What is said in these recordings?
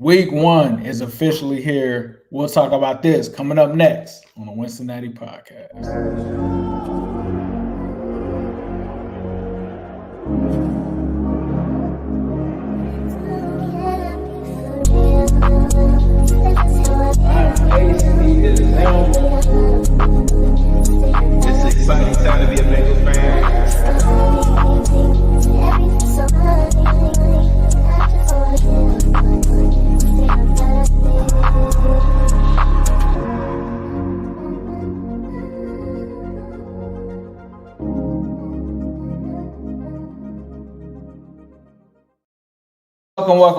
Week 1 is officially here. We'll talk about this coming up next on the Wincinnati podcast. It's an exciting time to be a Bengals fan.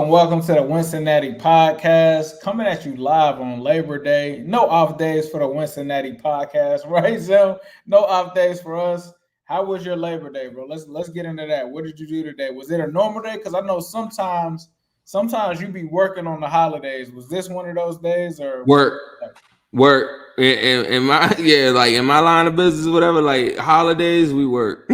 Welcome to the Wincinnati podcast. Coming at you live on Labor Day. No off days for the Wincinnati podcast, right, Zell? No off days for us. How was your Labor Day, bro? Let's get into that. What did you do today? Was it a normal day? Because I know sometimes you be working on the holidays. Was this one of those days or work in my in my line of business, whatever, like holidays we work.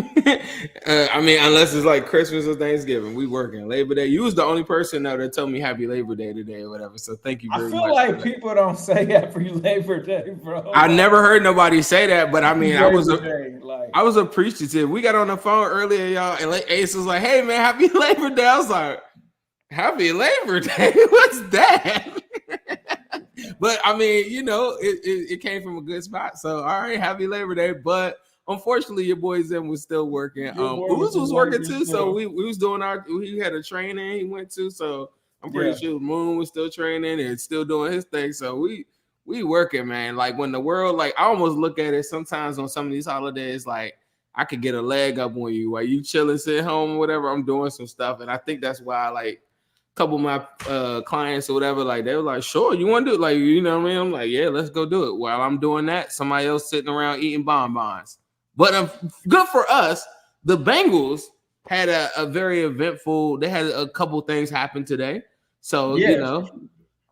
I mean, unless it's like Christmas or Thanksgiving, we working. Labor Day, you was the only person though that told me Happy Labor Day today or whatever, so thank you very much. I feel like people don't say Happy Labor Day, bro. I never heard nobody say that, but I mean, I was appreciative. We got on the phone earlier, y'all, and Ace was like, hey man, Happy Labor Day. I was like, Happy Labor Day? What's that? But I mean, you know, it came from a good spot. So all right, Happy Labor Day. But unfortunately, your boy Zim was still working.Uz was working too. So we was doing he had a training he went to. So I'm pretty sure Moon was still training and still doing his thing. So we working, man. Like when the world, like I almost look at it sometimes on some of these holidays, like I could get a leg up on you while you chilling, sitting home or whatever. I'm doing some stuff. And I think that's why like couple of my clients or whatever, like they were like, sure, you want to do it? Like, you know what I mean? I'm like, yeah, let's go do it. While I'm doing that, somebody else sitting around eating bonbons. But good for us, the Bengals had a very eventful, they had a couple things happen today. So, you know,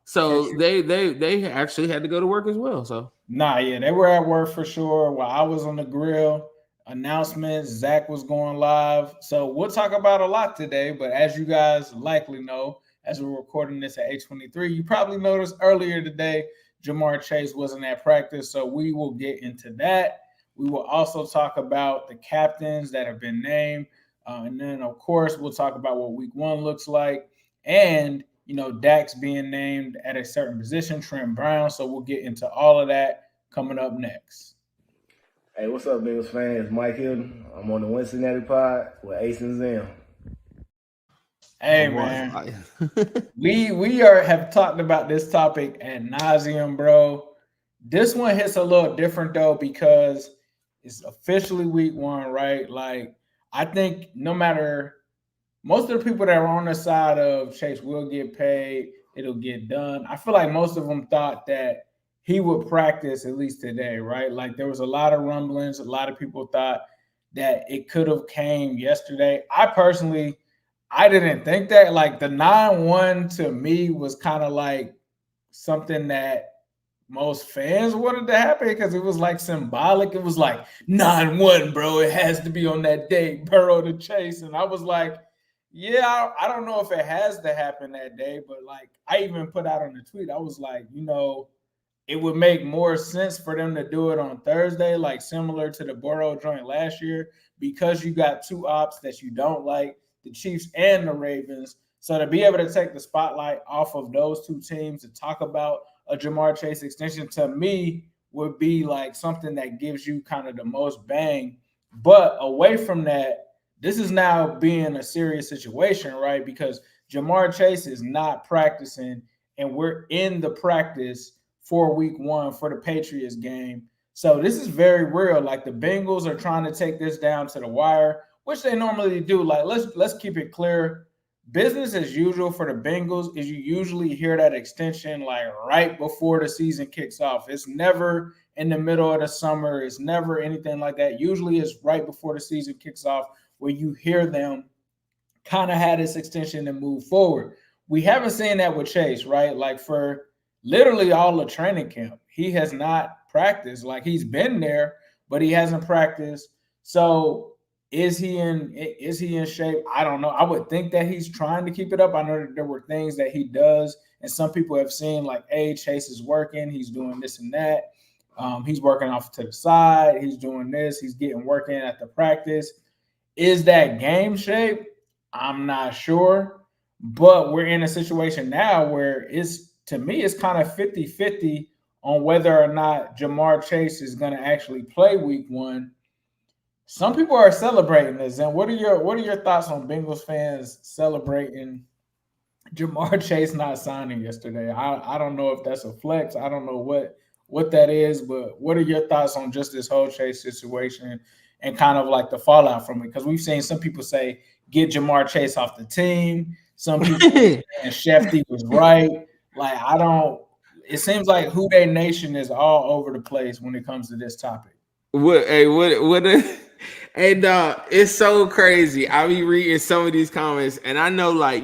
so they actually had to go to work as well. So they were at work for sure. While I was on the grill, announcements, Zach was going live. So we'll talk about a lot today, but as you guys likely know, as we're recording this at 8:23, you probably noticed earlier today, Ja'Marr Chase wasn't at practice, so we will get into that. We will also talk about the captains that have been named, and then, of course, we'll talk about what week 1 looks like, and, you know, Dax being named at a certain position, Trent Brown, so we'll get into all of that coming up next. Hey, what's up, Bengals fans? Mike Hilton. I'm on the Wincinnati pod with Ace and Zim. Hey, man. we have talked about this topic ad nauseum, bro. This one hits a little different, though, because it's officially week 1, right? Like, I think no matter – most of the people that are on the side of Chase will get paid, it'll get done. I feel like most of them thought that he would practice at least today, right? Like there was a lot of rumblings. A lot of people thought that it could have came yesterday. I didn't think that. Like the 9-1 to me was kind of like something that most fans wanted to happen because it was like symbolic. It was like 9-1, bro. It has to be on that day, Burrow to Chase. And I was like, yeah, I don't know if it has to happen that day, but like I even put out on the tweet, I was like, you know, it would make more sense for them to do it on Thursday, like similar to the Burrow joint last year, because you got two ops that you don't like, the Chiefs and the Ravens. So to be able to take the spotlight off of those two teams to talk about a Ja'Marr Chase extension, to me, would be like something that gives you kind of the most bang. But away from that, this is now being a serious situation, right? Because Ja'Marr Chase is not practicing, and we're in the practice for week 1 for the Patriots game. So this is very real. Like the Bengals are trying to take this down to the wire, which they normally do. Like let's keep it clear. Business as usual for the Bengals is you usually hear that extension like right before the season kicks off. It's never in the middle of the summer. It's never anything like that. Usually it's right before the season kicks off where you hear them kind of have this extension and move forward. We haven't seen that with Chase, right? Like for literally all the training camp, he has not practiced. Like he's been there, but he hasn't practiced. So is he in shape? I don't know. I would think that he's trying to keep it up. I know that there were things that he does And some people have seen like, hey, Chase is working. He's doing this and that. He's working off to the side. He's doing this. He's getting work in at the practice. Is that game shape? I'm not sure. But we're in a situation now where to me, it's kind of 50-50 on whether or not Jamar Chase is going to actually play week 1. Some people are celebrating this. And what are your thoughts on Bengals fans celebrating Jamar Chase not signing yesterday? I don't know if that's a flex. I don't know what that is, but what are your thoughts on just this whole Chase situation and kind of like the fallout from it? Because we've seen some people say, get Jamar Chase off the team. Some people and Schefter was right. Like, it seems like Who Dey Nation is all over the place when it comes to this topic. It's so crazy. I be reading some of these comments, and I know, like,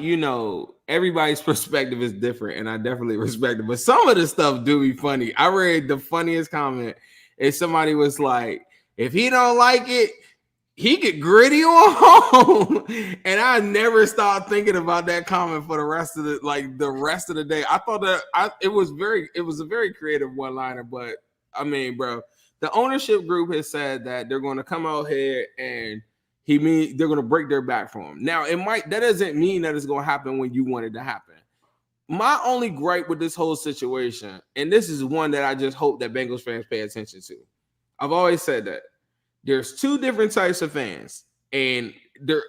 everybody's perspective is different, and I definitely respect it. But some of the stuff do be funny. I read the funniest comment, and somebody was like, if he don't like it, he get gritty on home. And I never stopped thinking about that comment for the rest of the day. I thought that it was a very creative one-liner, but I mean, bro, the ownership group has said that they're going to come out here and they're going to break their back for him. Now, that doesn't mean that it's going to happen when you want it to happen. My only gripe with this whole situation, and this is one that I just hope that Bengals fans pay attention to. I've always said that there's 2 different types of fans, and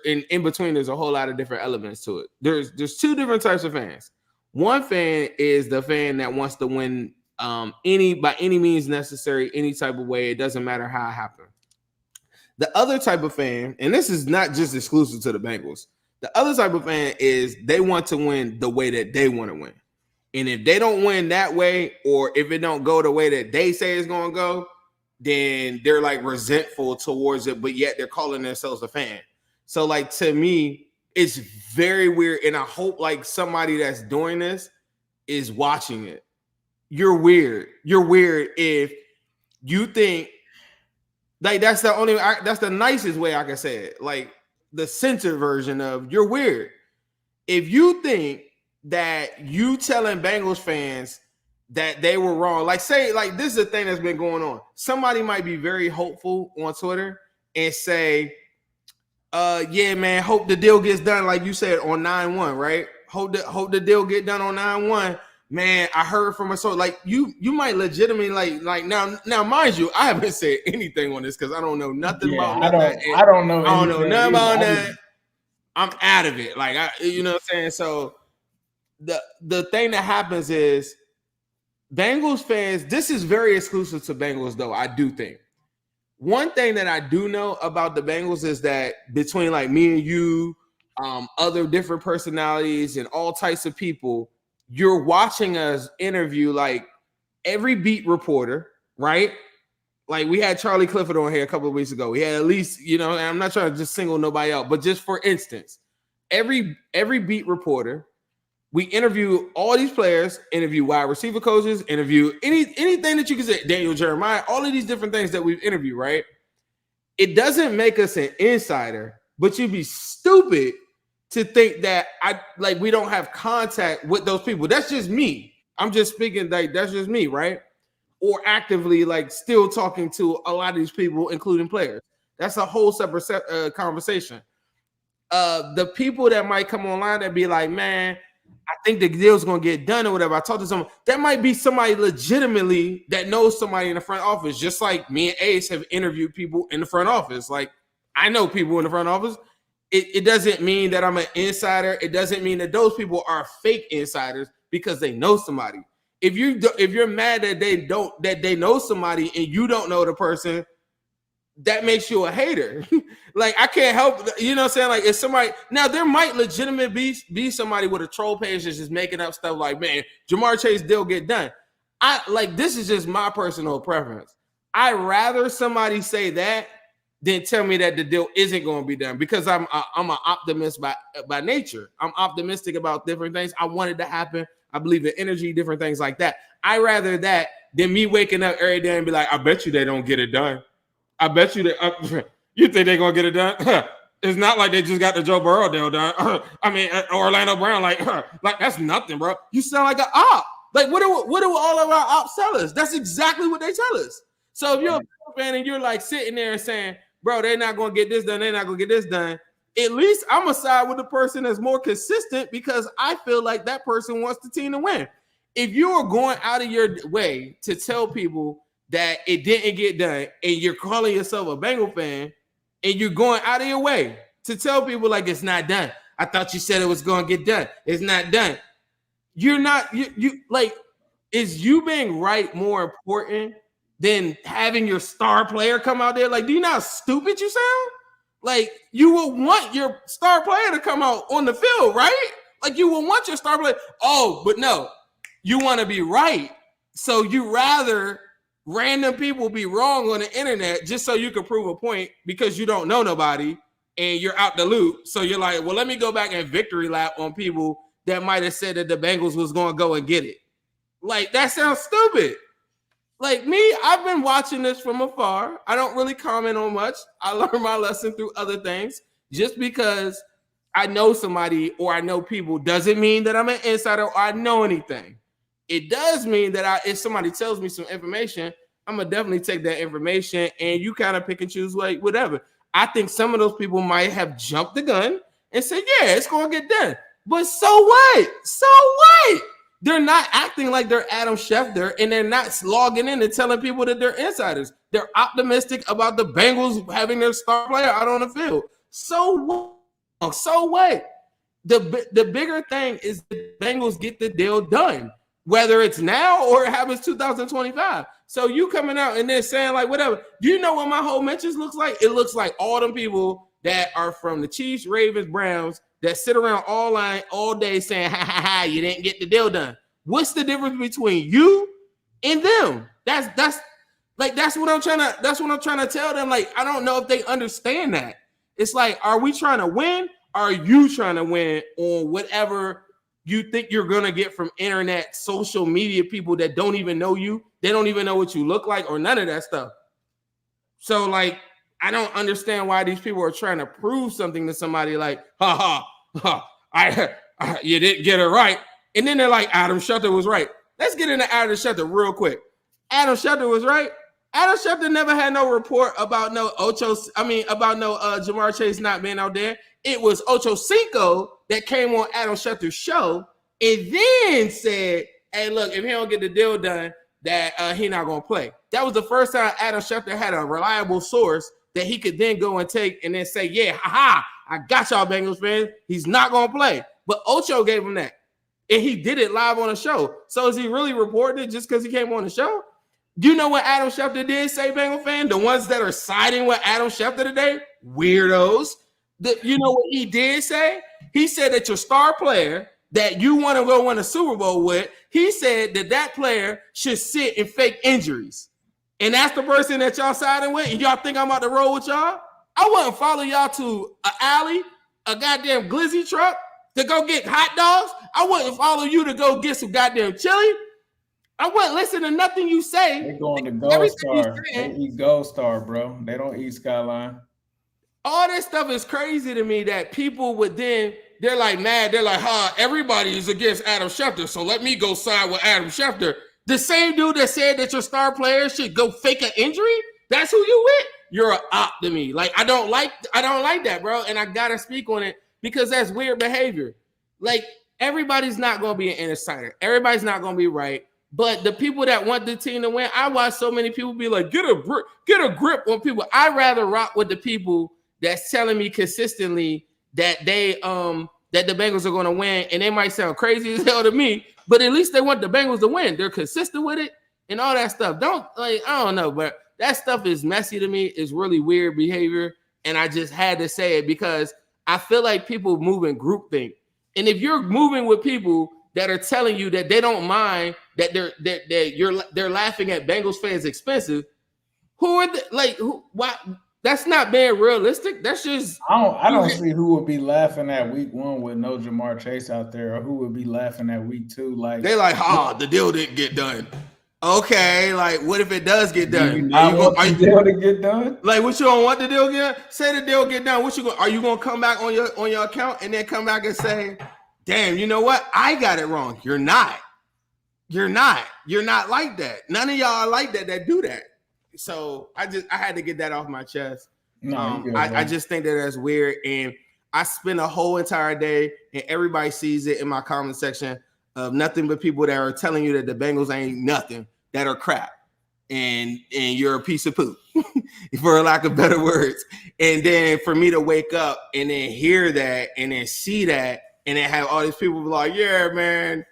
in between there's a whole lot of different elements to it. There's 2 different types of fans. One fan is the fan that wants to win by any means necessary, any type of way. It doesn't matter how it happened. The other type of fan, and this is not just exclusive to the Bengals, the other type of fan is they want to win the way that they want to win. And if they don't win that way, or if it don't go the way that they say it's going to go, then they're like resentful towards it, but yet they're calling themselves a fan. So like, to me, it's very weird. And I hope like somebody that's doing this is watching it. You're weird. You're weird if you think like that's the nicest way I can say it. Like the center version of you're weird. If you think that you telling Bengals fans that they were wrong, like say, like this is a thing that's been going on. Somebody might be very hopeful on Twitter and say, yeah, man, hope the deal gets done, like you said, on 9-1, right? Hope the deal get done on 9-1. Man, I heard from a source. Like you might legitimately like now, mind you, I haven't said anything on this because I don't know nothing about that. I don't know nothing about that. I'm out of it. Like you know what I'm saying? So the thing that happens is Bengals fans, this is very exclusive to Bengals, though, I do think. One thing that I do know about the Bengals is that between like me and you, other different personalities and all types of people, you're watching us interview like every beat reporter, right? Like we had Charlie Clifford on here a couple of weeks ago. We had at least, and I'm not trying to just single nobody out, but just for instance, every beat reporter, we interview all these players, interview wide receiver coaches, interview anything that you can say, Daniel Jeremiah, all of these different things that we've interviewed, right? It doesn't make us an insider, but you'd be stupid to think that we don't have contact with those people. That's just me. I'm just speaking like that's just me, right? Or actively like still talking to a lot of these people, including players. That's a whole separate conversation. The people that might come online that be like, man, I think the deal's gonna get done or whatever. I talked to someone that might be somebody legitimately that knows somebody in the front office, just like me and Ace have interviewed people in the front office. Like I know people in the front office. It doesn't mean that I'm an insider. It doesn't mean that those people are fake insiders because they know somebody. If you're mad that they know somebody and you don't know the person, that makes you a hater. Like I can't help, you know what I'm saying? Like if somebody now there might legitimately be somebody with a troll page that's just making up stuff like, man, Jamar Chase deal get done. This is just my personal preference. I'd rather somebody say that than tell me that the deal isn't going to be done because I'm an optimist by nature. I'm optimistic about different things. I want it to happen. I believe in energy, different things like that. I'd rather that than me waking up every day and be like, I bet you they don't get it done. I bet you that you think they're going to get it done. It's not like they just got the Joe Burrow deal done. Orlando Brown, like that's nothing, bro. You sound like an op. Like, what do all of our ops tell us? That's exactly what they tell us. So if you're a fan and you're like sitting there and saying, bro, they're not going to get this done, they're not going to get this done, at least I'm going to side with the person that's more consistent because I feel like that person wants the team to win. If you are going out of your way to tell people that it didn't get done and you're calling yourself a Bengal fan and you're going out of your way to tell people like it's not done. I thought you said it was going to get done. It's not done. You're not, you like, is you being right more important than having your star player come out there? Like, do you know how stupid you sound? Like, you will want your star player to come out on the field, right? Like, you will want your star player. Oh, but no, you want to be right. So you rather random people be wrong on the internet just so you can prove a point because you don't know nobody and you're out the loop. So you're like, well, let me go back and victory lap on people that might have said that the Bengals was going to go and get it. Like, that sounds stupid. Like me, I've been watching this from afar. I don't really comment on much. I learned my lesson through other things. Just because I know somebody or I know people doesn't mean that I'm an insider or I know anything. It does mean that if somebody tells me some information, I'm going to definitely take that information and you kind of pick and choose like whatever. I think some of those people might have jumped the gun and said, yeah, it's going to get done. But so what? So what? They're not acting like they're Adam Schefter and they're not logging in and telling people that they're insiders. They're optimistic about the Bengals having their star player out on the field. So what? So what? The bigger thing is the Bengals get the deal done, whether it's now or it happens 2025. So you coming out and then saying like whatever. Do you know what my whole mentions looks like? It looks like all them people that are from the Chiefs, Ravens, Browns that sit around all day saying, ha, ha, ha, you didn't get the deal done. What's the difference between you and them? That's what I'm trying to tell them. Like, I don't know if they understand that. It's like, are we trying to win? Or are you trying to win on whatever you think you're going to get from internet, social media people that don't even know you? They don't even know what you look like or none of that stuff. So like, I don't understand why these people are trying to prove something to somebody like, you didn't get it right. And then they're like, Adam Schefter was right. Let's get into Adam Schefter real quick. Adam Schefter was right. Adam Schefter never had no report about Jamar Chase not being out there. It was Ocho Cinco that came on Adam Schefter's show and then said, hey, look, if he don't get the deal done, that he not going to play. That was the first time Adam Schefter had a reliable source that he could then go and take and then say, yeah, haha, I got y'all Bengals fans. He's not going to play. But Ocho gave him that. And he did it live on the show. So is he really reporting it just because he came on the show? Do you know what Adam Schefter did say, Bengal fan? The ones that are siding with Adam Schefter today? Weirdos. You know what he did say? He said that your star player that you want to go win a Super Bowl with, he said that player should sit and fake injuries. And that's the person that y'all siding with, and y'all think I'm about to roll with y'all? I wouldn't follow y'all to an alley, a goddamn glizzy truck to go get hot dogs. I wouldn't follow you to go get some goddamn chili. I wouldn't listen to nothing you say. They going to Gold Star. They eat Gold Star, bro. They don't eat Skyline. All this stuff is crazy to me that people would then, they're like mad. They're like, everybody is against Adam Schefter, so let me go side with Adam Schefter. The same dude that said that your star player should go fake an injury, that's who you with? You're an op to me. Like, I don't like that, bro. And I gotta speak on it because that's weird behavior. Like, everybody's not gonna be an insider. Everybody's not gonna be right. But the people that want the team to win, I watch so many people be like, get a grip on people. I'd rather rock with the people that's telling me consistently that they that the Bengals are gonna win, and they might sound crazy as hell to me, but at least they want the Bengals to win. They're consistent with it and all that stuff. I don't know, but that stuff is messy to me. It's really weird behavior, and I just had to say it because I feel like people move in groupthink. And if you're moving with people that are telling you that they don't mind that they're laughing at Bengals fans expensive, who are why? That's not being realistic. That's just I don't see who would be laughing at week 1 with no Jamar Chase out there, or who would be laughing at week 2. Like they like, the deal didn't get done. Okay, like what if it does get done? Do you not want the deal to get done? Like what you don't want the deal get? Say the deal get done. What you are you gonna come back on your account and then come back and say, damn, you know what? I got it wrong. You're not. You're not like that. None of y'all are like that do that. So I had to get that off my chest. No, I just think that that's weird. And I spend a whole entire day and everybody sees it in my comment section of nothing but people that are telling you that the Bengals ain't nothing, that are crap. And you're a piece of poop, for lack of better words. And then for me to wake up and then hear that and then see that and then have all these people be like, yeah, man,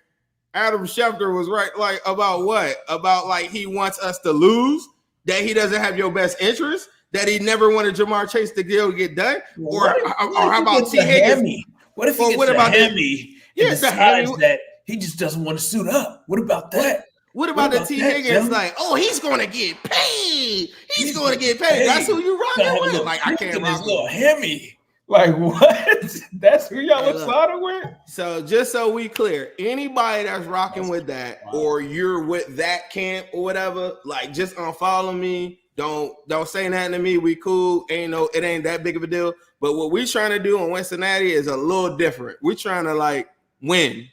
Adam Schefter was right. Like about what? About like he wants us to lose, that he doesn't have your best interest, that he never wanted Jamar Chase to get done, or how about T. Higgins? What if he gets a hammy and decides that he just doesn't want to suit up? What about that? What about the T. Higgins? Like, oh, he's going to get paid. He's going to get paid. That's who you rocking with. Like, I can't rock little hammy. Like, what? That's who y'all are siding with? So, just so we clear, anybody that's rocking with that, or you're with that camp or whatever, like, just unfollow me. Don't say nothing to me. We cool. It ain't that big of a deal. But what we trying to do in Cincinnati is a little different. We're trying to like win.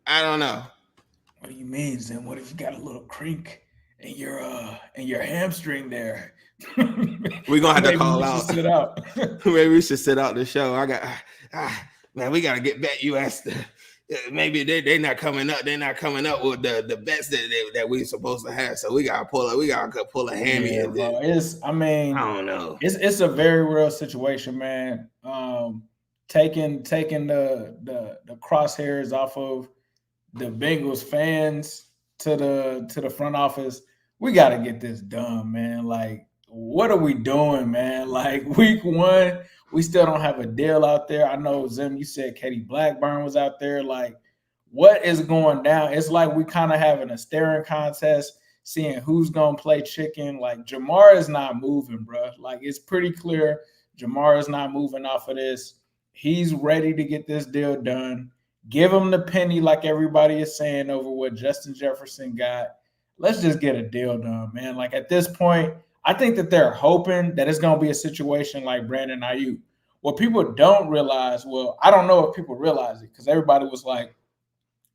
I don't know. What do you mean, Zim? What if you got a little crink in your hamstring there? We're gonna have to call out. Sit out. Maybe we should sit out the show. Man, we gotta get back US. Maybe they're not coming up. They're not coming up with the bets that we're supposed to have. So we gotta pull a hammy. Yeah, bro. I don't know. It's a very real situation, man. Taking the crosshairs off of the Bengals fans to the front office. We got to get this done, man. Like, what are we doing, man? Like, week 1, we still don't have a deal out there. I know, Zim, you said Katie Blackburn was out there. Like, what is going down? It's like we kind of having a staring contest, seeing who's going to play chicken. Like, Jamar is not moving, bro. Like, it's pretty clear Jamar is not moving off of this. He's ready to get this deal done. Give him the penny like everybody is saying over what Justin Jefferson got. Let's just get a deal done, man. Like at this point, I think that they're hoping that it's going to be a situation like Brandon Ayuk. What people don't realize, well, I don't know if people realize it because everybody was like,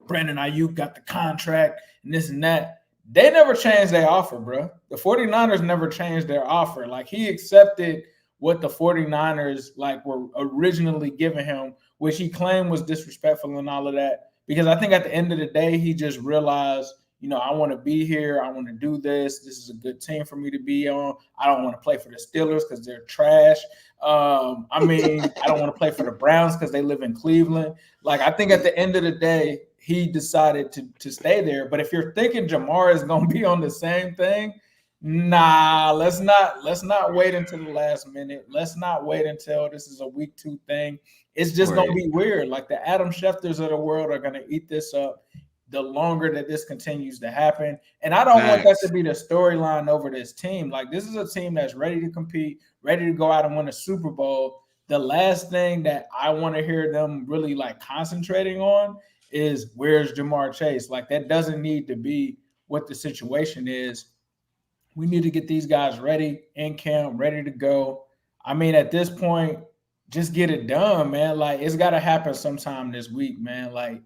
Brandon Ayuk got the contract and this and that. They never changed their offer, bro. The 49ers never changed their offer. Like he accepted what the 49ers like were originally giving him, which he claimed was disrespectful and all of that. Because I think at the end of the day, he just realized, I want to be here. I want to do this. This is a good team for me to be on. I don't want to play for the Steelers because they're trash. I don't want to play for the Browns because they live in Cleveland. Like, I think at the end of the day, he decided to stay there. But if you're thinking Jamar is going to be on the same thing, nah, let's not wait until the last minute. Let's not wait until this is a week 2 thing. It's just going to be weird. Like the Adam Schefters of the world are going to eat this up the longer that this continues to happen. And I don't want that to be the storyline over this team. Like this is a team that's ready to compete, ready to go out and win a Super Bowl. The last thing that I want to hear them really like concentrating on is where's Jamar Chase? Like that doesn't need to be what the situation is. We need to get these guys ready in camp, ready to go. I mean, at this point, just get it done, man. Like it's got to happen sometime this week, man. Like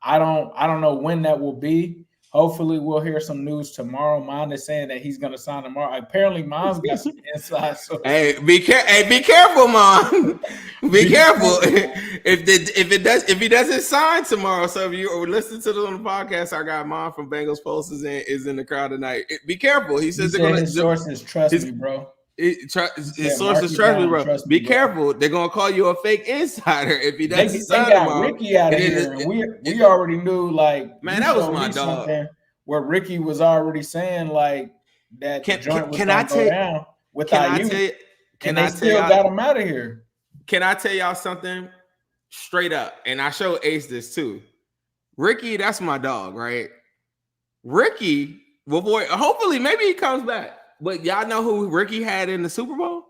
I don't know when that will be. Hopefully, we'll hear some news tomorrow. Mine is saying that he's going to sign tomorrow. Apparently, mine's got some inside. So hey, be careful, Mom. Be careful. If he doesn't sign tomorrow, so if you or listen to this on the podcast, our guy Mom from Bengals Post is in the crowd tonight. Be careful. He says his sources trust me, bro. His sources trust me, bro. Be careful. They're gonna call you a fake insider if he doesn't sign tomorrow. They got Ricky out of here, and we already knew. Like, man, that was my dog. Where Ricky was already saying like that the joint was going to go down with Ayuk, and they still got him out of here. Can I tell y'all something straight up? And I show Ace this too. Ricky, that's my dog, right? Ricky, well, boy, hopefully maybe he comes back. But y'all know who Ricky had in the Super Bowl?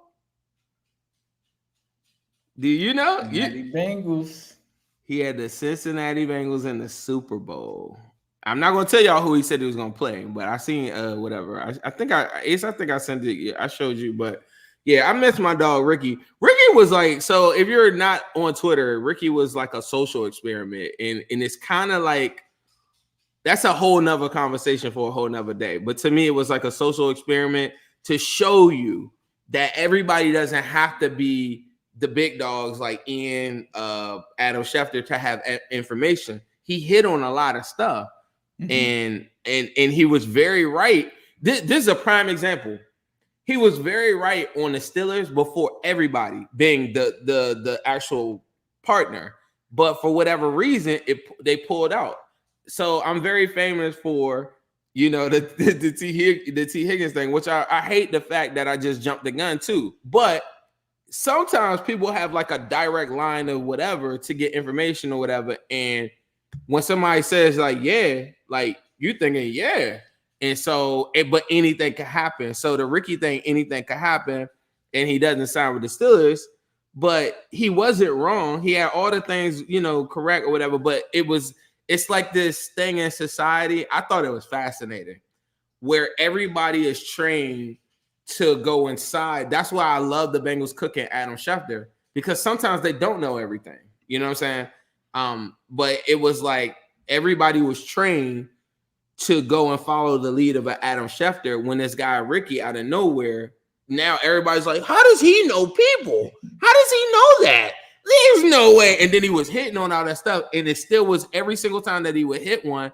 Do you know? Cincinnati Bengals. He had the Cincinnati Bengals in the Super Bowl. I'm not gonna tell y'all who he said he was gonna play, but I seen whatever. I think I sent it. I showed you, but yeah, I missed my dog Ricky. Ricky was like, so if you're not on Twitter, Ricky was like a social experiment, and it's kind of like that's a whole nother conversation for a whole nother day. But to me, it was like a social experiment to show you that everybody doesn't have to be the big dogs like Ian, Adam Schefter to have information. He hit on a lot of stuff, and he was very right. This is a prime example. He was very right on the Steelers before everybody being the actual partner, but for whatever reason, they pulled out. So I'm very famous for, you know, the T Higgins thing, which I hate the fact that I just jumped the gun too. But sometimes people have like a direct line of whatever to get information or whatever. And when somebody says like, yeah, like you thinking, yeah. And so, but anything could happen. So the Ricky thing, anything could happen. And he doesn't sign with the Steelers, but he wasn't wrong. He had all the things, you know, correct or whatever, but it's like this thing in society. I thought it was fascinating where everybody is trained to go inside. That's why I love the Bengals cooking Adam Schefter, because sometimes they don't know everything. You know what I'm saying? But it was like everybody was trained to go and follow the lead of an Adam Schefter when this guy Ricky out of nowhere. Now everybody's like, how does he know people? How does he know that? There's no way. And then he was hitting on all that stuff, and it still was every single time that he would hit one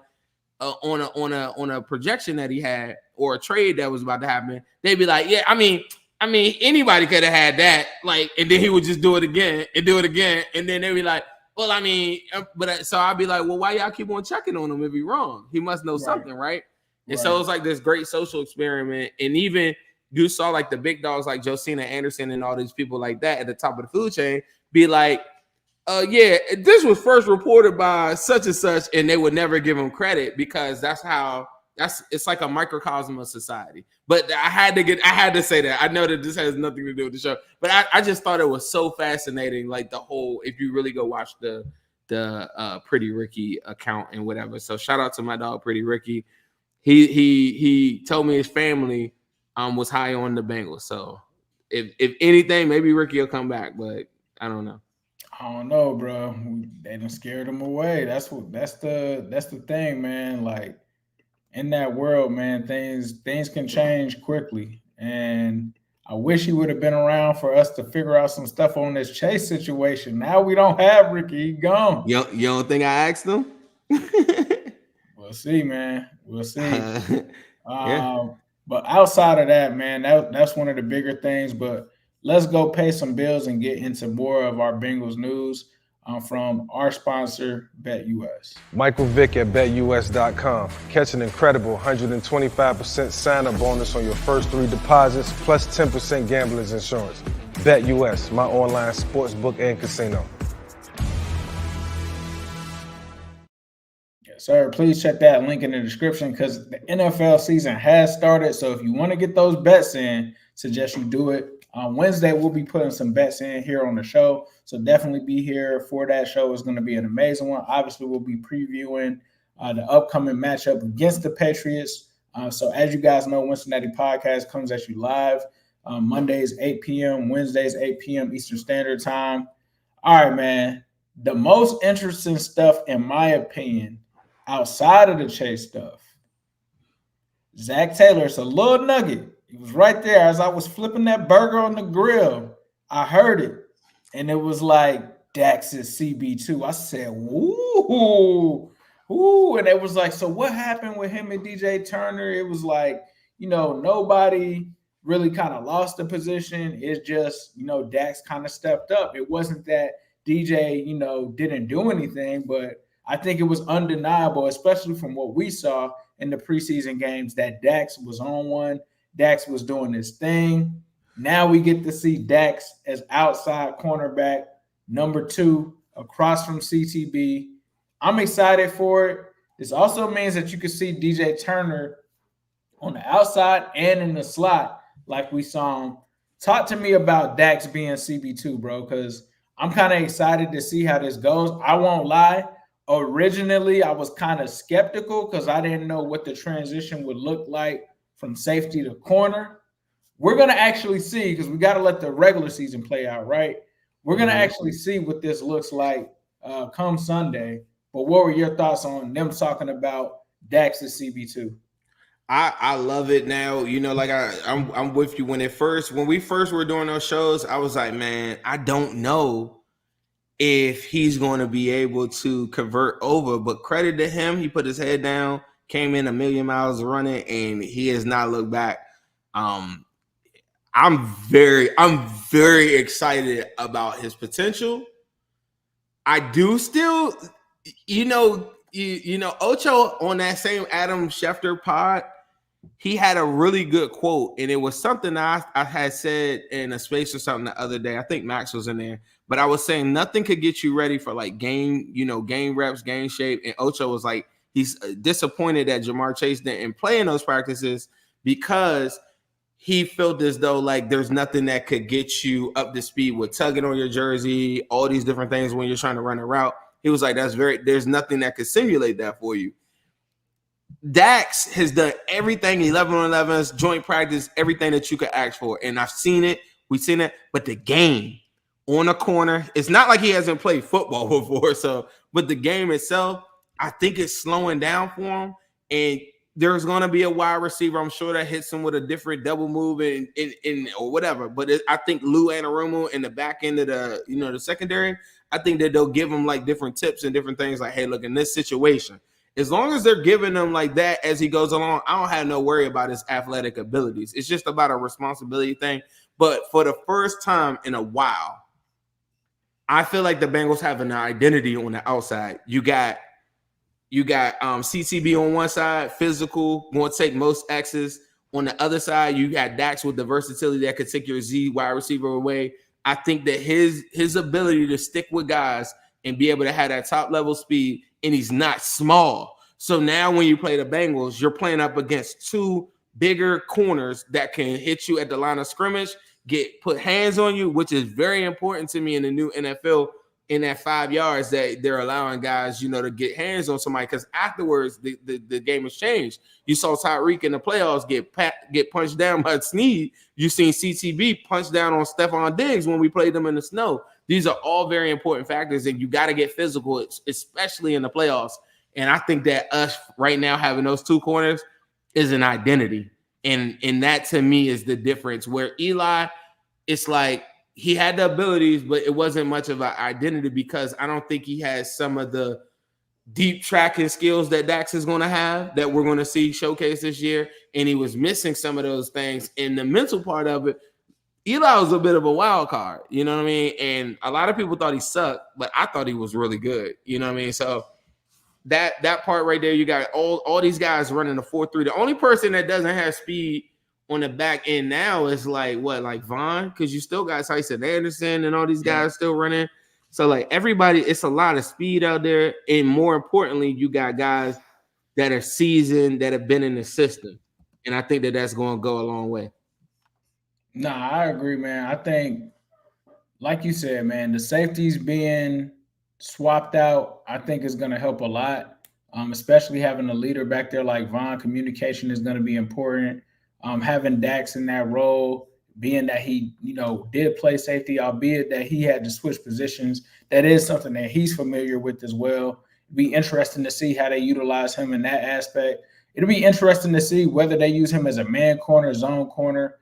on a projection that he had or a trade that was about to happen. They'd be like, yeah, I mean, anybody could have had that. Like, and then he would just do it again, and then they'd be like, well, I mean, so I'd be like, well, why y'all keep on checking on him if he's wrong? He must know something, right? And so it was like this great social experiment, and even you saw like the big dogs like Josina Anderson and all these people like that at the top of the food chain be like, yeah, this was first reported by such and such, and they would never give him credit because it's like a microcosm of society. But I had to say that. I know that this has nothing to do with the show, but I just thought it was so fascinating. Like the whole, if you really go watch the Pretty Ricky account and whatever. So shout out to my dog Pretty Ricky. He told me his family was high on the Bengals. So if anything, maybe Ricky will come back, but I don't know. I don't know, bro. They done scared him away. That's the thing, man. Like in that world, man, things can change quickly. And I wish he would have been around for us to figure out some stuff on this Chase situation. Now we don't have Ricky. He gone. You don't think I asked him? We'll see, man. We'll see. Yeah. But outside of that, man, that's one of the bigger things. But let's go pay some bills and get into more of our Bengals news from our sponsor, BETUS. Michael Vick at BetUS.com. Catch an incredible 125% sign-up bonus on your first 3 deposits, plus 10% gambler's insurance. BetUS, my online sportsbook and casino. Yes, sir. Please check that link in the description because the NFL season has started. So if you want to get those bets in, suggest you do it. On Wednesday, we'll be putting some bets in here on the show. So definitely be here for that show. It's going to be an amazing one. Obviously, we'll be previewing the upcoming matchup against the Patriots. So as you guys know, Wincinnati Podcast comes at you live Mondays, 8 p.m., Wednesdays, 8 p.m. Eastern Standard Time. All right, man. The most interesting stuff, in my opinion, outside of the Chase stuff, Zac Taylor, it's a little nugget. He was right there as I was flipping that burger on the grill. I heard it, and it was like, Dax is CB2. I said, ooh, and it was like, so what happened with him and DJ Turner? It was like, nobody really kind of lost the position. It's just, Dax kind of stepped up. It wasn't that DJ, didn't do anything, but I think it was undeniable, especially from what we saw in the preseason games, that Dax was on one. Dax was doing his thing. Now we get to see Dax as outside cornerback, number 2, across from CTB. I'm excited for it. This also means that you can see DJ Turner on the outside and in the slot like we saw him. Talk to me about Dax being CB2, bro, because I'm kind of excited to see how this goes. I won't lie. originally I was kind of skeptical because I didn't know what the transition would look like from safety to corner. We're going to actually see, because we got to let the regular season play out, right? We're going to actually see what this looks like come Sunday. But what were your thoughts on them talking about Dax as CB2? I love it now. You know, like I'm with you. When we first were doing those shows, I was like, man, I don't know if he's going to be able to convert over. But credit to him, he put his head down, came in a million miles running, and he has not looked back. I'm very excited about his potential. I do still, Ocho on that same Adam Schefter pod, he had a really good quote, and it was something I had said in a space or something the other day. I think Max was in there, but I was saying nothing could get you ready for like game reps, game shape. And Ocho was like, he's disappointed that Jamar Chase didn't play in those practices because he felt as though like there's nothing that could get you up to speed with tugging on your jersey, all these different things when you're trying to run a route. He was like, there's nothing that could simulate that for you. Dax has done everything 11 on 11s, joint practice, everything that you could ask for. And I've seen it. We've seen it. But the game on a corner, it's not like he hasn't played football before. But the game itself, I think it's slowing down for him. And there's going to be a wide receiver, I'm sure, that hits him with a different double move in or whatever. But I think Lou Anarumo in the back end of the secondary, I think that they'll give him like different tips and different things like, hey, look, in this situation, as long as they're giving him like that as he goes along, I don't have no worry about his athletic abilities. It's just about a responsibility thing. But for the first time in a while, I feel like the Bengals have an identity on the outside. You got CTB on one side, physical, going to take most X's. On the other side, you got Dax with the versatility that could take your Z wide receiver away. I think that his ability to stick with guys and be able to have that top level speed, and he's not small. So now when you play the Bengals, you're playing up against two bigger corners that can hit you at the line of scrimmage, put hands on you, which is very important to me in the new NFL. In that 5 yards that they're allowing guys, to get hands on somebody, because afterwards the game has changed. You saw Tyreek in the playoffs get punched down by Snead. You seen CTB punch down on Stephon Diggs when we played them in the snow. These are all very important factors, and you got to get physical, especially in the playoffs. And I think that us right now having those two corners is an identity, and that to me is the difference. Where Eli, it's like, he had the abilities, but it wasn't much of an identity because I don't think he has some of the deep tracking skills that Dax is going to have that we're going to see showcase this year. And he was missing some of those things. In the mental part of it, Eli was a bit of a wild card, you know what I mean? And a lot of people thought he sucked, but I thought he was really good, you know what I mean? So that part right there, you got all these guys running a 4-3. The only person that doesn't have speed on the back end now is like Vaughn, because you still got Tyson Anderson and all these guys still running. So like everybody, it's a lot of speed out there, and more importantly, you got guys that are seasoned, that have been in the system, and I think that that's going to go a long way. Nah, I agree, man. I think, like you said, man, the safeties being swapped out, I think is going to help a lot, especially having a leader back there like Vaughn. Communication is going to be important. Having Dax in that role, being that he, did play safety, albeit that he had to switch positions, that is something that he's familiar with as well. It'd be interesting to see how they utilize him in that aspect. It'll be interesting to see whether they use him as a man corner, zone corner,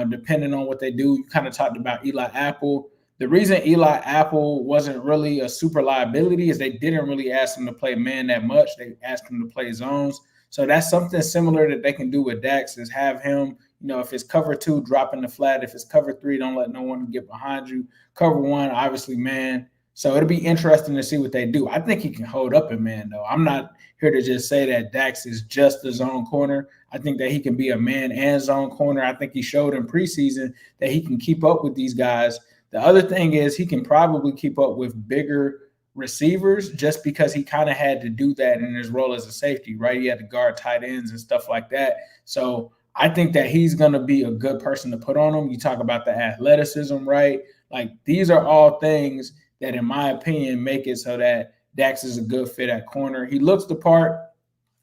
depending on what they do. You kind of talked about Eli Apple. The reason Eli Apple wasn't really a super liability is they didn't really ask him to play man that much. They asked him to play zones. So that's something similar that they can do with Dax, is have him, if it's cover 2, drop in the flat. If it's cover 3, don't let no one get behind you. Cover 1, obviously man. So it'll be interesting to see what they do. I think he can hold up in man, though. I'm not here to just say that Dax is just a zone corner. I think that he can be a man and zone corner. I think he showed in preseason that he can keep up with these guys. The other thing is he can probably keep up with bigger receivers, just because he kind of had to do that in his role as a safety, right? He had to guard tight ends and stuff like that. So I think that he's going to be a good person to put on him. You talk about the athleticism, right? Like, these are all things that, in my opinion, make it so that Dax is a good fit at corner. He looks the part.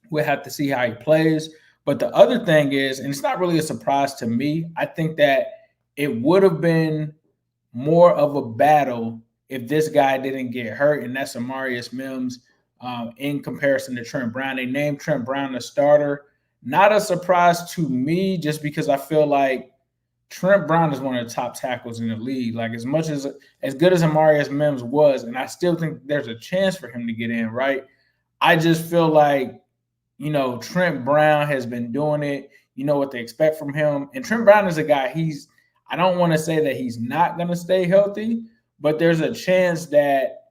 We'll have to see how he plays. But the other thing is, and it's not really a surprise to me, I think that it would have been more of a battle if this guy didn't get hurt, and that's Amarius Mims in comparison to Trent Brown. They named Trent Brown the starter. Not a surprise to me, just because I feel like Trent Brown is one of the top tackles in the league. Like, as good as Amarius Mims was, and I still think there's a chance for him to get in, right? I just feel like, Trent Brown has been doing it. You know what they expect from him. And Trent Brown is a guy, I don't want to say that he's not going to stay healthy, but there's a chance that,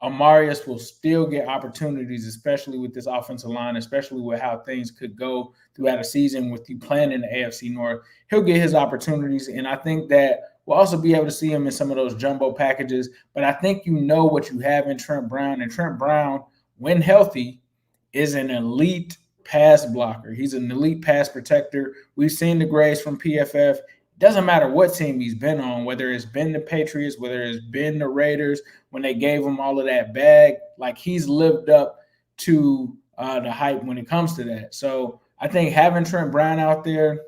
Amarius will still get opportunities, especially with this offensive line, especially with how things could go throughout a season with you playing in the AFC North. He'll get his opportunities, and I think that we'll also be able to see him in some of those jumbo packages. But I think what you have in Trent Brown, and Trent Brown, when healthy, is an elite pass blocker. He's an elite pass protector. We've seen the grades from PFF. Doesn't matter what team he's been on, whether it's been the Patriots, whether it's been the Raiders, when they gave him all of that bag, like, he's lived up to the hype when it comes to that. So I think having Trent Brown out there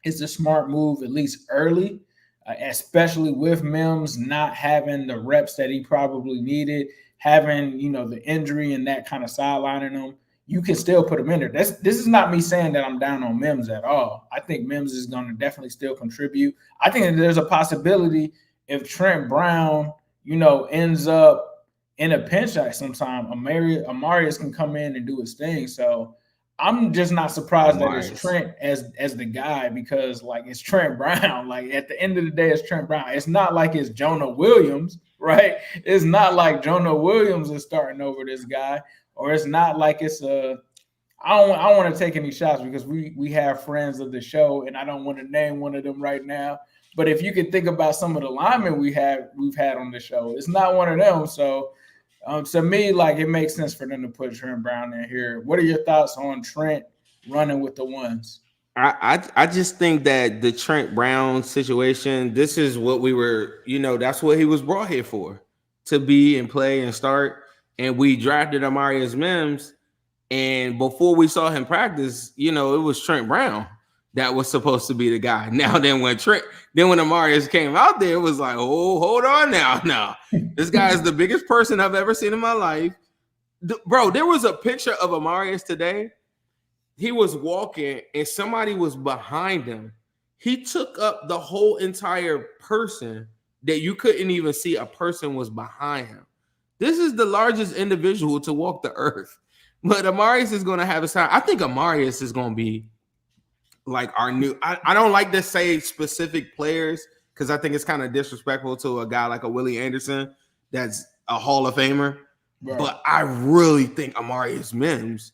is a smart move, at least early, especially with Mims not having the reps that he probably needed, having, the injury and that kind of sidelining him. You can still put him in there. This is not me saying that I'm down on Mims at all. I think Mims is going to definitely still contribute. I think that there's a possibility if Trent Brown, ends up in a pinch at some time, Amarius can come in and do his thing. So I'm just not surprised that it's Trent as the guy, because, like, it's Trent Brown. Like, at the end of the day, it's Trent Brown. It's not like it's Jonah Williams, right? It's not like Jonah Williams is starting over this guy. Or it's not like it's I don't want to take any shots, because we have friends of the show, and I don't want to name one of them right now. But if you can think about some of the linemen we've had on the show, it's not one of them. So to me, like, it makes sense for them to put Trent Brown in here. What are your thoughts on Trent running with the ones? I just think that the Trent Brown situation, this is what we were, that's what he was brought here for, to be and play and start. And we drafted Amarius Mims, and before we saw him practice, it was Trent Brown that was supposed to be the guy. Now, then when Amarius came out there, it was like, oh, hold on now. This guy is the biggest person I've ever seen in my life. Bro, there was a picture of Amarius today. He was walking, and somebody was behind him. He took up the whole entire person that you couldn't even see a person was behind him. This is the largest individual to walk the earth. But Amarius is going to have his time. I think Amarius is going to be like our new – I don't like to say specific players, because I think it's kind of disrespectful to a guy like a Willie Anderson that's a Hall of Famer. Right. But I really think Amarius Mims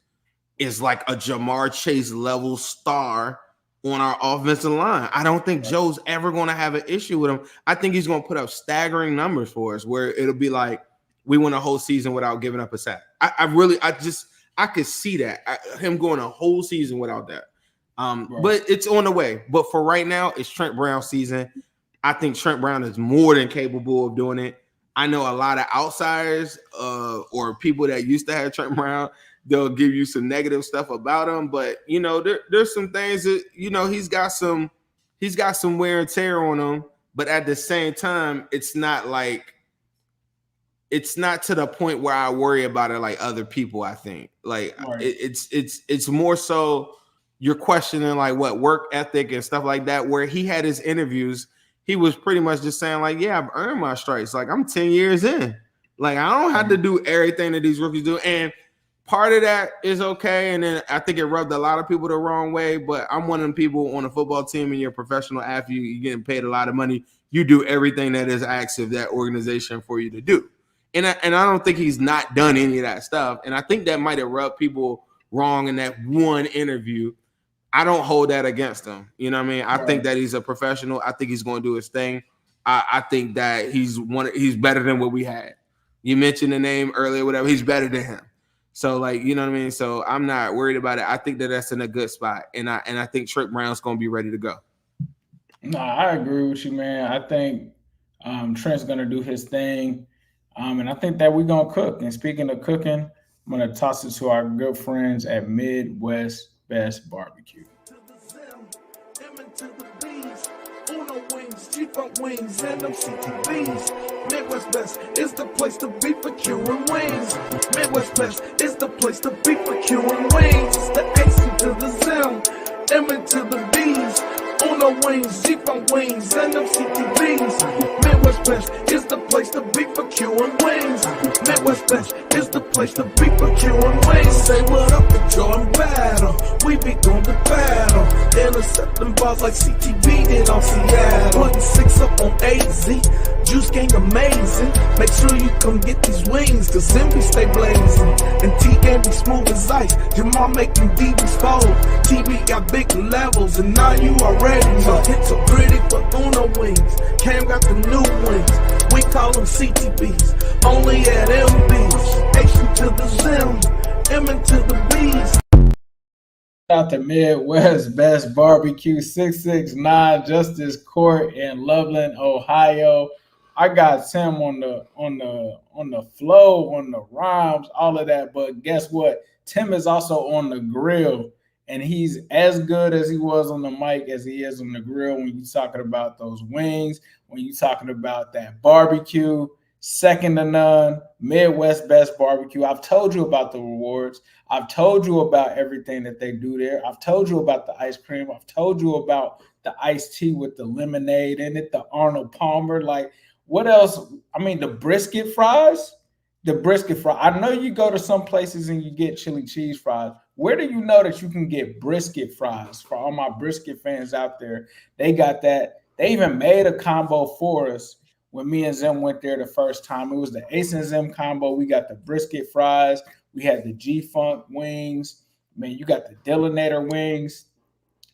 is like a Jamar Chase level star on our offensive line. I don't think Joe's ever going to have an issue with him. I think he's going to put up staggering numbers for us, where it'll be like, we won a whole season without giving up a sack. I could see that, him going a whole season without that. Right. But it's on the way. But for right now, it's Trent Brown season. I think Trent Brown is more than capable of doing it. I know a lot of outsiders or people that used to have Trent Brown, they'll give you some negative stuff about him. But, there's some things that, he's got some wear and tear on him. But at the same time, it's not to the point where I worry about it like other people. I think like right. It's more so you're questioning like what work ethic and stuff like that, where he had his interviews. He was pretty much just saying like, yeah, I've earned my stripes. Like, I'm 10 years in. Like, I don't have to do everything that these rookies do. And part of that is okay. And then I think it rubbed a lot of people the wrong way. But I'm one of them people on a football team, and you're a professional athlete, you're getting paid a lot of money. You do everything that is asked of that organization for you to do. And I don't think he's not done any of that stuff. And I think that might have rubbed people wrong in that one interview. I don't hold that against him. You know what I mean? I think that he's a professional. I think he's going to do his thing. I think that he's better than what we had. You mentioned the name earlier, whatever. He's better than him. So, like, you know what I mean? So I'm not worried about it. I think that that's in a good spot. And I think Trent Brown's going to be ready to go. No, I agree with you, man. I think Trent's going to do his thing. And I think that we're going to cook. And speaking of cooking, I'm going to toss it to our good friends at Midwest Best Barbecue. G-Funk wings and them CTVs. Midwest Best is the place to be for curing wings. Midwest Best is the place to be for curing wings. It's the AC to the Zim, M to the B's. Uno wings, G-Funk wings and them CTVs. Midwest Best is the place to be for curing wings. Midwest Best is the place to be for curing wings. Say what up to Jordan Battle. We be going to battle. Intercepting balls like CTV did on Seattle. Putting 6 up on AZ. Juice gang amazing. Make sure you come get these wings, cause Zimby stay blazing. And T-Game be smooth as ice. Jamal making DBs fold. TB got big levels, and now you already know. It's so pretty for Uno wings. Cam got the new wings. We call them CTBs. Only at MBs. Asian to the Zim. M to the B's. Out to Midwest Best Barbecue 669 Justice Court in Loveland, Ohio. I got Tim on the flow, on the rhymes, all of that. But guess what? Tim is also on the grill, and he's as good as he was on the mic as he is on the grill when you're talking about those wings, when you're talking about that barbecue. Second to none, Midwest Best Barbecue. I've told you about the rewards. I've told you about everything that they do there. I've told you about the ice cream. I've told you about the iced tea with the lemonade in it, the Arnold Palmer. Like, what else? I mean, the brisket fries. The brisket fry. I know you go to some places and you get chili cheese fries. Where do you know that you can get brisket fries? For all my brisket fans out there, they got that. They even made a combo for us. When me and Zim went there the first time, it was the Ace and Zim combo. We got the brisket fries. We had the G-Funk wings. Man, you got the Dillinator wings.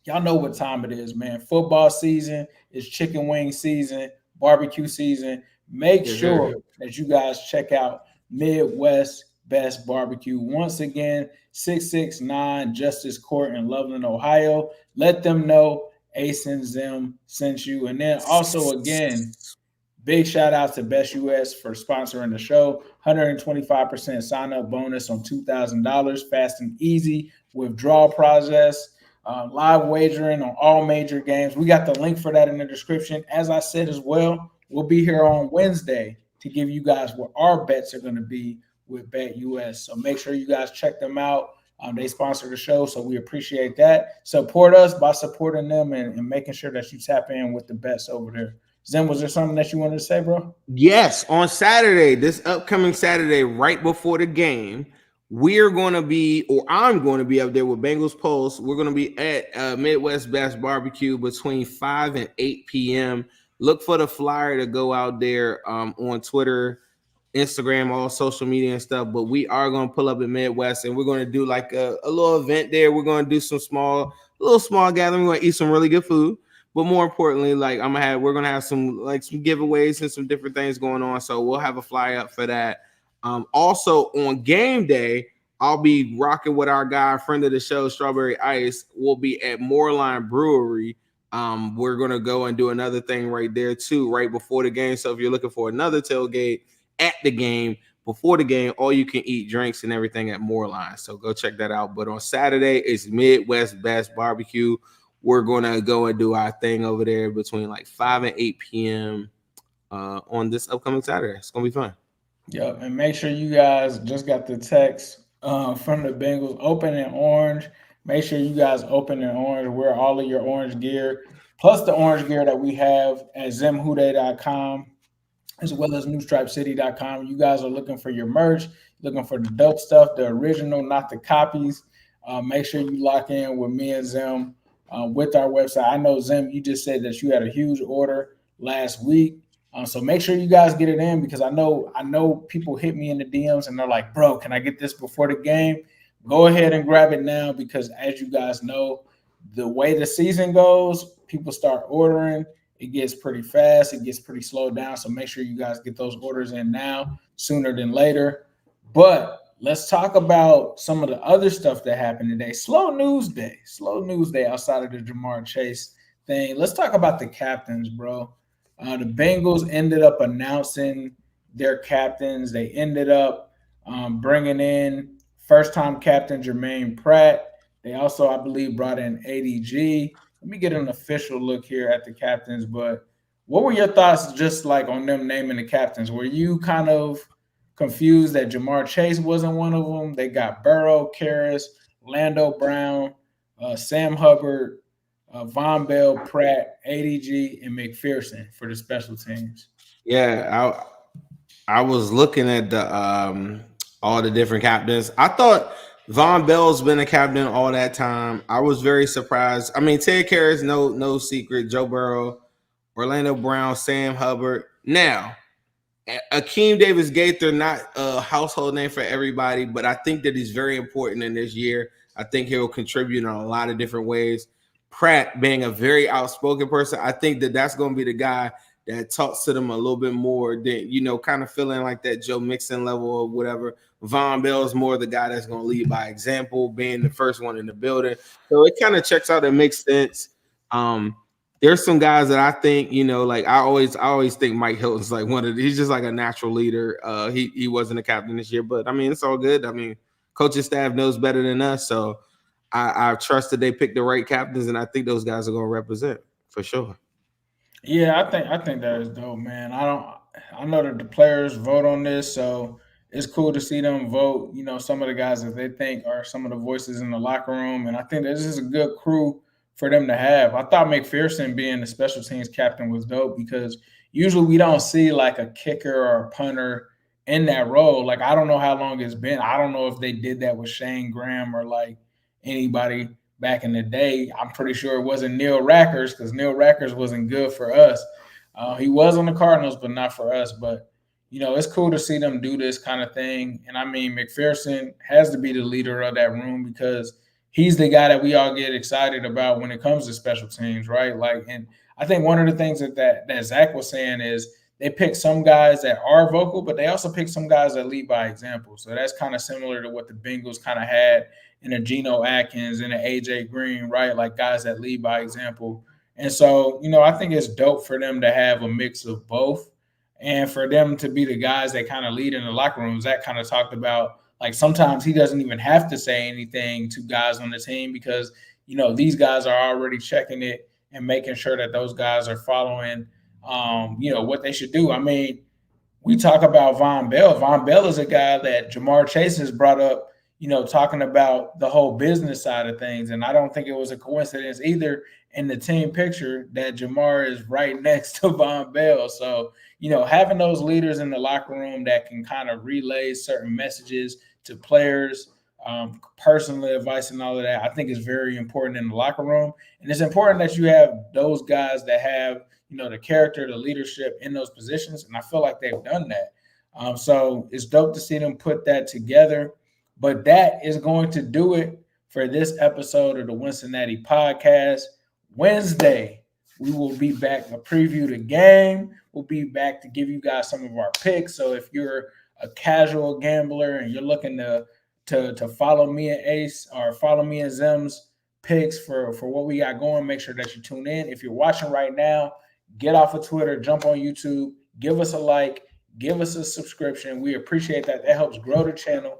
Y'all know what time it is, man. Football season is chicken wing season, barbecue season. Make sure that you guys check out Midwest Best Barbecue. Once again, 669 Justice Court in Loveland, Ohio. Let them know Ace and Zim sent you. And then also, again, big shout out to Best US for sponsoring the show. 125% sign up bonus on $2,000. Fast and easy withdrawal process. Live wagering on all major games. We got the link for that in the description. As I said as well, we'll be here on Wednesday to give you guys what our bets are going to be with BetUS. So make sure you guys check them out. They sponsor the show, so we appreciate that. Support us by supporting them and making sure that you tap in with the bets over there. Zim, was there something that you wanted to say, bro? Yes, on Saturday, this upcoming Saturday, right before the game, we're going to be, or I'm going to be up there with Bengals Pulse. We're going to be at Midwest Best Barbecue between 5 and 8 p.m. Look for the flyer to go out there on Twitter, Instagram, all social media and stuff. But we are going to pull up at Midwest, and we're going to do like a little event there. We're going to do some small gathering. We're going to eat some really good food. But more importantly, like we're gonna have some giveaways and some different things going on. So we'll have a fly up for that. Also on game day, I'll be rocking with our guy, friend of the show, Strawberry Ice. We'll be at Moorline Brewery. We're gonna go and do another thing right there too, right before the game. So if you're looking for another tailgate at the game, before the game, all you can eat drinks and everything at Moorline. So go check that out. But on Saturday, it's Midwest Best Barbecue. We're going to go and do our thing over there between like 5 and 8 p.m. On this upcoming Saturday. It's going to be fun. Yep, and make sure you guys just got the text from the Bengals, open in orange. Make sure you guys open in orange, wear all of your orange gear, plus the orange gear that we have at zimhude.com, as well as newstripecity.com. You guys are looking for your merch, looking for the dope stuff, the original, not the copies. Make sure you lock in with me and Zim. With our website. I know, Zim, you just said that you had a huge order last week. So make sure you guys get it in, because I know people hit me in the DMs and they're like, bro, can I get this before the game? Go ahead and grab it now, because as you guys know, the way the season goes, people start ordering. It gets pretty fast. It gets pretty slowed down. So make sure you guys get those orders in now, sooner than later. But let's talk about some of the other stuff that happened today. Slow news day outside of the Jamar Chase thing. Let's talk about the captains, bro. The Bengals ended up announcing their captains. They ended up bringing in first-time captain Jermaine Pratt. They also, I believe, brought in ADG. Let me get an official look here at the captains. But what were your thoughts just like on them naming the captains? Were you kind of confused that Jamar Chase wasn't one of them? They got Burrow, Karras, Lando Brown, Sam Hubbard, Von Bell, Pratt, ADG, and McPherson for the special teams. Yeah, I was looking at the all the different captains. I thought Von Bell's been a captain all that time. I was very surprised. I mean, Ted Karras, no secret. Joe Burrow, Orlando Brown, Sam Hubbard. Now, Akeem Davis-Gaither, not a household name for everybody, but I think that he's very important in this year. I think he'll contribute in a lot of different ways. Pratt being a very outspoken person, I think that that's going to be the guy that talks to them a little bit more than, kind of feeling like that Joe Mixon level or whatever. Von Bell is more the guy that's going to lead by example, being the first one in the building. So it kind of checks out and makes sense. There's some guys that I think, like I always think Mike Hilton's like he's just like a natural leader. He wasn't a captain this year, but I mean, it's all good. I mean, coaching staff knows better than us. So I trust that they picked the right captains, and I think those guys are going to represent for sure. Yeah, I think that is dope, man. I know that the players vote on this, so it's cool to see them vote, some of the guys that they think are some of the voices in the locker room. And I think this is a good crew for them to have. I thought McPherson being the special teams captain was dope because usually we don't see like a kicker or a punter in that role. Like, I don't know how long it's been. I don't know if they did that with Shane Graham or like anybody back in the day. I'm pretty sure it wasn't Neil Rackers because Neil Rackers wasn't good for us. He was on the Cardinals, but not for us. But, it's cool to see them do this kind of thing. And I mean, McPherson has to be the leader of that room because he's the guy that we all get excited about when it comes to special teams, right? Like, and I think one of the things that Zach was saying is they pick some guys that are vocal, but they also pick some guys that lead by example. So that's kind of similar to what the Bengals kind of had in a Geno Atkins and an AJ Green, right? Like guys that lead by example. And so, I think it's dope for them to have a mix of both and for them to be the guys that kind of lead in the locker room. Zach kind of talked about, like, sometimes he doesn't even have to say anything to guys on the team because, these guys are already checking it and making sure that those guys are following, what they should do. I mean, we talk about Von Bell. Von Bell is a guy that Jamar Chase has brought up, talking about the whole business side of things. And I don't think it was a coincidence either in the team picture that Jamar is right next to Von Bell. So, having those leaders in the locker room that can kind of relay certain messages to players, personal advice and all of that, I think is very important in the locker room. And it's important that you have those guys that have, the character, the leadership in those positions. And I feel like they've done that. So it's dope to see them put that together. But that is going to do it for this episode of the Wincinnati Podcast. Wednesday, we will be back to preview the game. We'll be back to give you guys some of our picks. So if you're a casual gambler and you're looking to follow me and Ace or follow me and Zim's picks for what we got going, make sure that you tune in. If you're watching right now, get off of Twitter, jump on YouTube, give us a like, give us a subscription. We appreciate that. That helps grow the channel.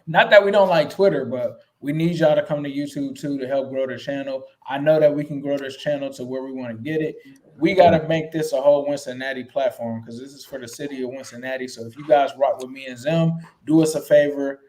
Not that we don't like Twitter, but we need y'all to come to YouTube too to help grow the channel. I know that we can grow this channel to where we want to get it. We got to make this a whole Wincinnati platform because this is for the city of Wincinnati. So if you guys rock with me and Zim, do us a favor.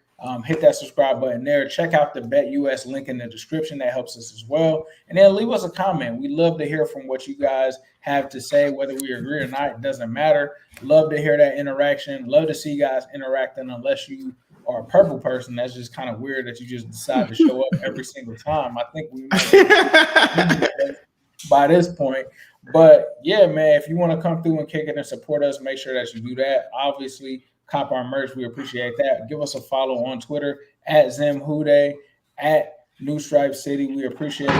Hit that subscribe button there. Check out the BETUS link in the description. That helps us as well. And then leave us a comment. We love to hear from what you guys have to say, whether we agree or not. It doesn't matter. Love to hear that interaction. Love to see you guys interacting unless you are a purple person. That's just kind of weird that you just decide to show up every single time. I think we might by this point. But, yeah, man, if you want to come through and kick it and support us, make sure that you do that. Obviously, cop our merch. We appreciate that. Give us a follow on Twitter at ZimHude, at New Stripe City. We appreciate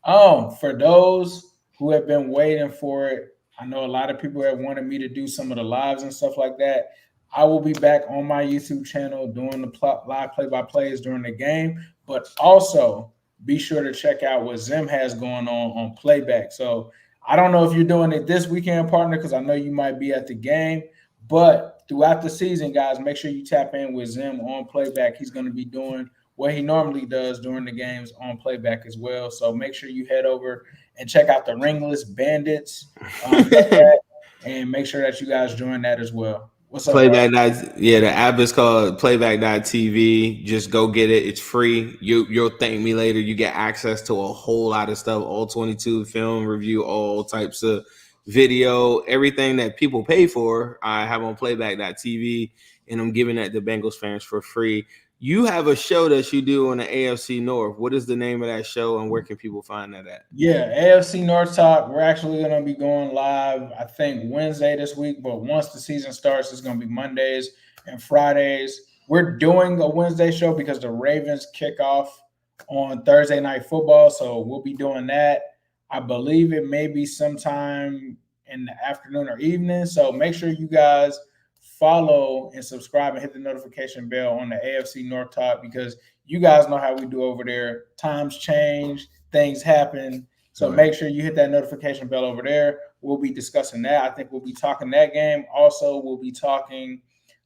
y'all. For those who have been waiting for it, I know a lot of people have wanted me to do some of the lives and stuff like that. I will be back on my YouTube channel doing the live play-by-plays during the game, but also be sure to check out what Zim has going on playback. So I don't know if you're doing it this weekend, partner, because I know you might be at the game. But throughout the season, guys, make sure you tap in with Zim on playback. He's going to be doing what he normally does during the games on playback as well. So make sure you head over and check out the Ringless Bandits, and make sure that you guys join that as well. What's up, Playback Night? Yeah, the app is called Playback.tv. Just go get it. It's free. You'll thank me later. You get access to a whole lot of stuff, all 22 film review, all types of video, everything that people pay for. I have on Playback.tv, and I'm giving that to Bengals fans for free. You have a show that you do on the AFC North. What is the name of that show, and where can people find that at? Yeah, AFC North Talk. We're actually going to be going live, I think, Wednesday this week. But once the season starts, it's going to be Mondays and Fridays. We're doing a Wednesday show because the Ravens kick off on Thursday Night Football. So we'll be doing that. I believe it may be sometime in the afternoon or evening. So make sure you guys follow and subscribe and hit the notification bell on the AFC North Talk, because you guys know how we do over there. Times change, things happen. So make sure you hit that notification bell over there. We'll be discussing that. I think we'll be talking that game. Also, we'll be talking,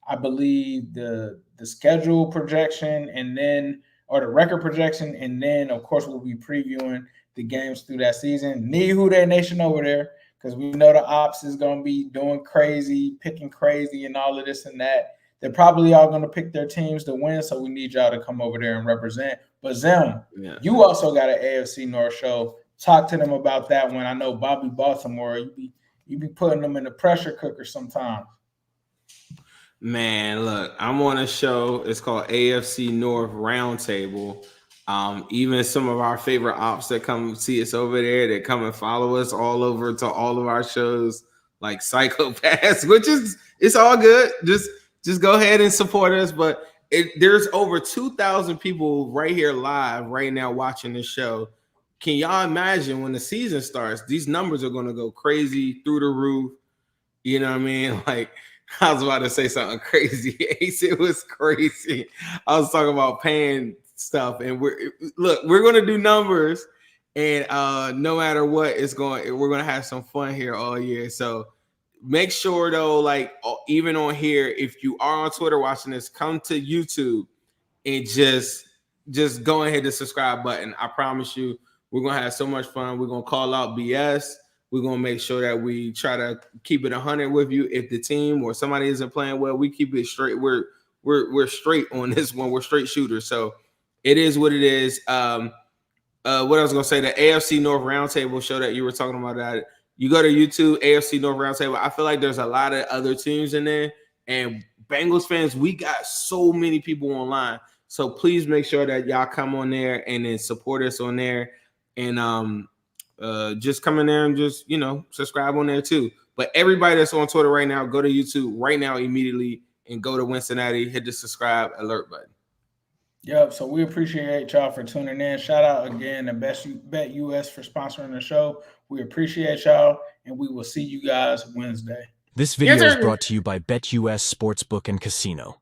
I believe, the schedule projection, and then, or the record projection. And then, of course, we'll be previewing the games through that season. Need Who That Nation over there, because we know the ops is going to be doing crazy, picking crazy and all of this and that. They're probably all going to pick their teams to win, so we need y'all to come over there and represent. But Zim, you also got an AFC North show. Talk to them about that one. I know Bobby Baltimore, you be putting them in the pressure cooker sometimes. Man, look, I'm on a show. It's called AFC North Roundtable. Even some of our favorite ops that come see us over there, that come and follow us all over to all of our shows, like Psychopaths, which is, it's all good. Just go ahead and support us. But there's over 2,000 people right here live right now watching this show. Can y'all imagine when the season starts, these numbers are going to go crazy through the roof? You know what I mean? Like, I was about to say something crazy. Ace, it was crazy. I was talking about paying stuff, and we're going to do numbers, and no matter what, we're going to have some fun here all year. So make sure though, like, even on here, if you are on Twitter watching this, come to YouTube and just go ahead to subscribe button. I promise you, we're going to have so much fun. We're going to call out BS. We're going to make sure that we try to keep it 100 with you. If the team or somebody isn't playing well, we keep it straight. We're straight on this one. We're straight shooters. So it is what it is. What I was going to say, the AFC North Roundtable show that you were talking about, that you go to YouTube, AFC North Roundtable. I feel like there's a lot of other teams in there. And Bengals fans, we got so many people online. So please make sure that y'all come on there and then support us on there. And just come in there and just, subscribe on there too. But everybody that's on Twitter right now, go to YouTube right now immediately and go to Wincinnati, hit the subscribe alert button. Yep. So we appreciate y'all for tuning in. Shout out again to BetUS for sponsoring the show. We appreciate y'all, and we will see you guys Wednesday. This video is brought to you by BetUS Sportsbook and Casino.